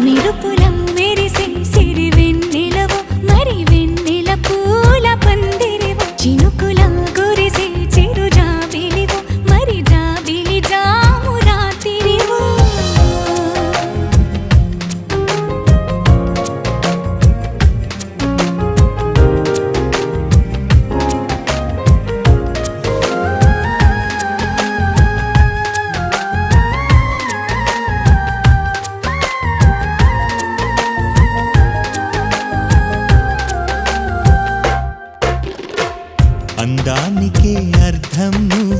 మెరుపులా మెరిసే సిరి వెన్నెలవో మరి వెన్నెల పూల పందిరివో చినుకులా గురిసే చిరు జాబిలివో మరి జాబిలి జాము రాత్రివో అందానికే అర్థం నువ్వు